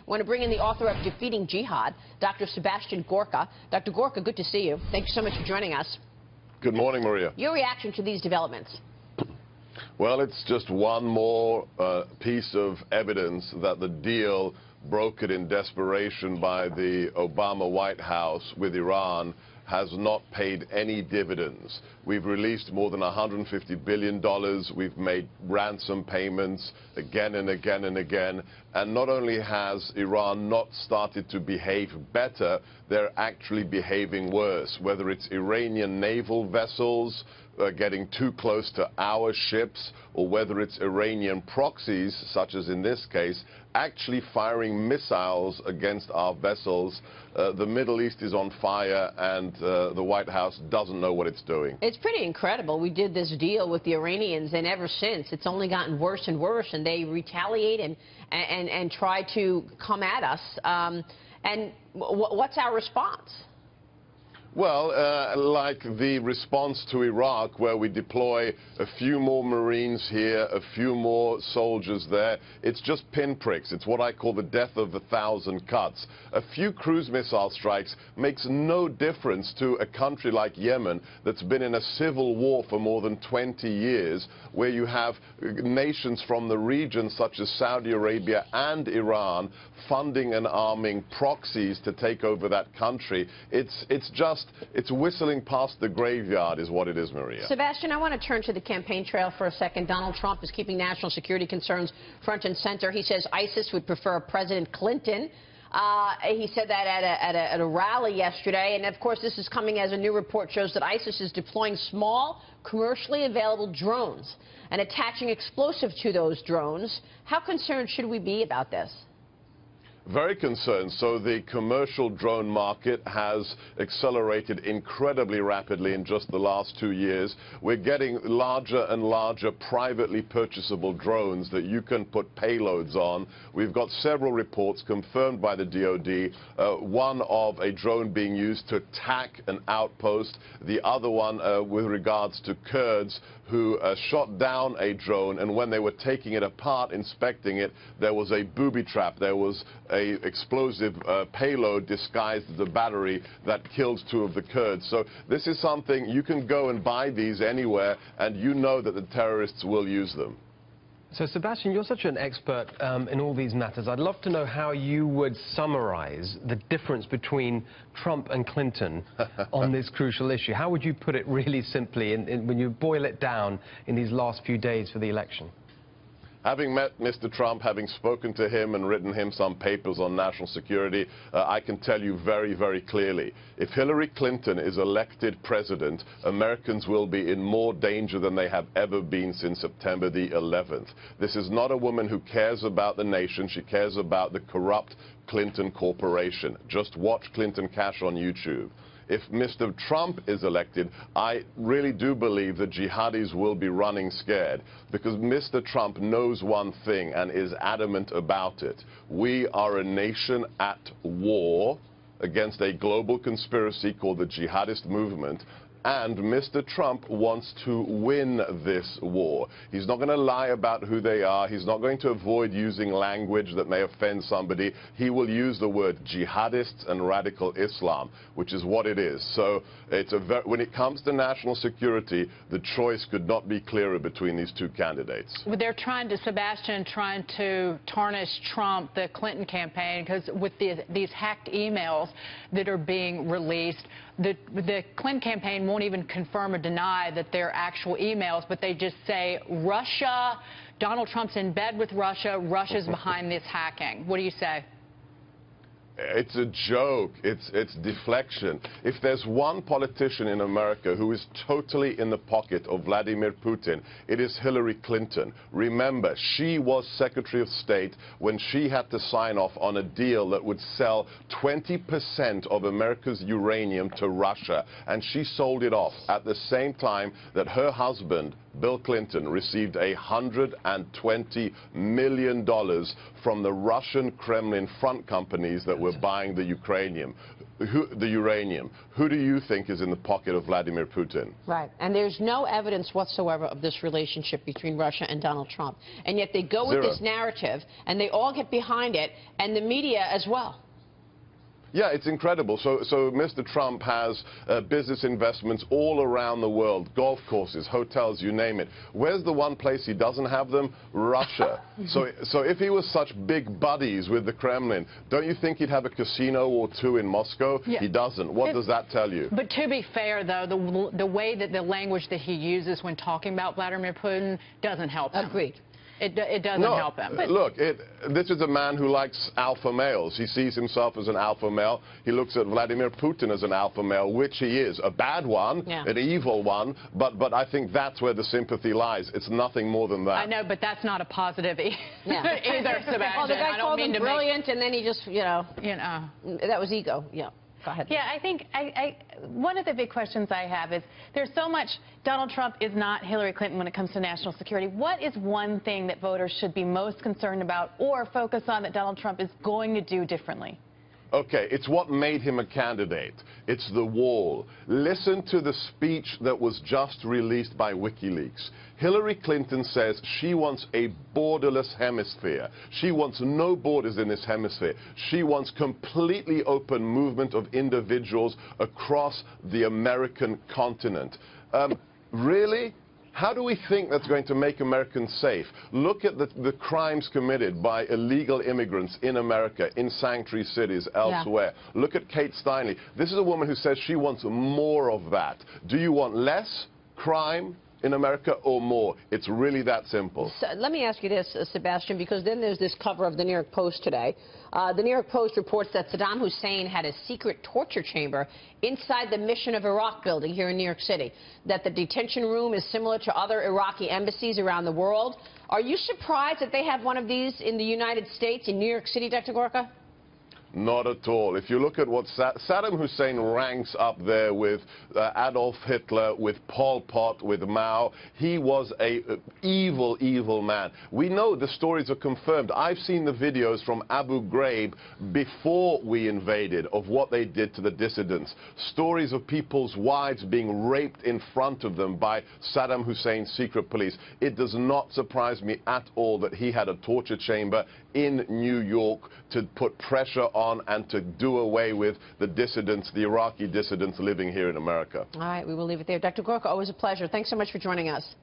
I want to bring in the author of Defeating Jihad, Dr. Sebastian Gorka. Dr. Gorka, good to see you. Thank you so much for joining us. Good morning, Maria. Your reaction to these developments? Well, it's just one more piece of evidence that the deal brokered in desperation by the Obama White House with Iran has not paid any dividends. We've released more than $150 billion. We've made ransom payments again and again and again. And not only has Iran not started to behave better, they're actually behaving worse, whether it's Iranian naval vessels getting too close to our ships, or whether it's Iranian proxies, such as in this case, actually firing missiles against our vessels. The Middle East is on fire, and the White House doesn't know what it's doing. It's pretty incredible. We did this deal with the Iranians, and ever since, it's only gotten worse and worse, and they retaliate and try to come at us. And what's our response? Well, like the response to Iraq, where we deploy a few more Marines here, a few more soldiers there, it's just pinpricks. It's what I call the death of 1,000 cuts. A few cruise missile strikes makes no difference to a country like Yemen that's been in a civil war for more than 20 years, where you have nations from the region such as Saudi Arabia and Iran funding and arming proxies to take over that country. It's whistling past the graveyard is what it is, Maria. Sebastian, I want to turn to the campaign trail for a second. Donald Trump is keeping national security concerns front and center. He says ISIS would prefer President Clinton. He said that at a rally yesterday. And, of course, this is coming as a new report shows that ISIS is deploying small, commercially available drones and attaching explosives to those drones. How concerned should we be about this? Very concerned. So the commercial drone market has accelerated incredibly rapidly in just the last 2 years. We're getting larger and larger privately purchasable drones that you can put payloads on. We've got several reports confirmed by the DoD, one of a drone being used to attack an outpost, the other one with regards to Kurds who shot down a drone, and when they were taking it apart, inspecting it, there was a booby trap. There was a explosive payload disguised as a battery that killed 2 of the Kurds. So this is something you can go and buy these anywhere, and you know that the terrorists will use them. So, Sebastian, you're such an expert in all these matters. I'd love to know how you would summarize the difference between Trump and Clinton on this crucial issue. How would you put it really simply when you boil it down in these last few days for the election? Having met Mr. Trump, having spoken to him and written him some papers on national security, I can tell you very, very clearly, if Hillary Clinton is elected president, Americans will be in more danger than they have ever been since September the 11th. This is not a woman who cares about the nation. She cares about the corrupt Clinton Corporation. Just watch Clinton Cash on YouTube. If Mr. Trump is elected, I really do believe that jihadis will be running scared, because Mr. Trump knows one thing and is adamant about it. We are a nation at war against a global conspiracy called the jihadist movement. And Mr. Trump wants to win this war. He's not going to lie about who they are. He's not going to avoid using language that may offend somebody. He will use the word jihadists and radical Islam, which is what it is. So when it comes to national security, the choice could not be clearer between these 2 candidates. They're trying to tarnish Trump, the Clinton campaign, because with these hacked emails that are being released, the Clinton campaign won't even confirm or deny that they're actual emails, but they just say Russia, Donald Trump's in bed with Russia, Russia's behind this hacking. What do you say? It's a joke. It's deflection. If there's one politician in America who is totally in the pocket of Vladimir Putin, it is Hillary Clinton. Remember, she was Secretary of State when she had to sign off on a deal that would sell 20% of America's uranium to Russia, and she sold it off at the same time that her husband, Bill Clinton, received $120 million from the Russian Kremlin front companies that were we're buying the uranium. Who do you think is in the pocket of Vladimir Putin? Right. And there's no evidence whatsoever of this relationship between Russia and Donald Trump. And yet they go with this narrative, and they all get behind it, and the media as well. Yeah, it's incredible. So Mr. Trump has business investments all around the world, golf courses, hotels, you name it. Where's the one place he doesn't have them? Russia. So if he was such big buddies with the Kremlin, don't you think he'd have a casino or two in Moscow? Yeah. He doesn't. What does that tell you? But to be fair, though, the way that the language that he uses when talking about Vladimir Putin doesn't help him. Agreed. It doesn't help him. Look, this is a man who likes alpha males. He sees himself as an alpha male. He looks at Vladimir Putin as an alpha male, which he is. A bad one, an evil one, but I think that's where the sympathy lies. It's nothing more than that. I know, but that's not a positive either, Sebastian. Well, the guy called him brilliant, and then he just, that was ego. Yeah. Go ahead. Yeah, I think one of the big questions I have is there's so much Donald Trump is not Hillary Clinton when it comes to national security. What is one thing that voters should be most concerned about or focus on that Donald Trump is going to do differently? Okay, it's what made him a candidate. It's the wall. Listen to the speech that was just released by WikiLeaks. Hillary Clinton says she wants a borderless hemisphere. She wants no borders in this hemisphere. She wants completely open movement of individuals across the American continent. Really? How do we think that's going to make Americans safe? Look at the crimes committed by illegal immigrants in America, in sanctuary cities, elsewhere. Yeah. Look at Kate Steinle. This is a woman who says she wants more of that. Do you want less crime in America or more? It's really that simple. So, let me ask you this, Sebastian, because then there's this cover of the New York Post today. The New York Post reports that Saddam Hussein had a secret torture chamber inside the Mission of Iraq building here in New York City, that the detention room is similar to other Iraqi embassies around the world. Are you surprised that they have one of these in the United States, in New York City, Dr. Gorka? Not at all. If you look at what Saddam Hussein ranks up there with Adolf Hitler, with Pol Pot, with Mao, he was an evil, evil man. We know the stories are confirmed. I've seen the videos from Abu Ghraib before we invaded of what they did to the dissidents. Stories of people's wives being raped in front of them by Saddam Hussein's secret police. It does not surprise me at all that he had a torture chamber in New York to put pressure on and to do away with the dissidents, the Iraqi dissidents living here in America. All right, we will leave it there. Dr. Gorka, always a pleasure. Thanks so much for joining us.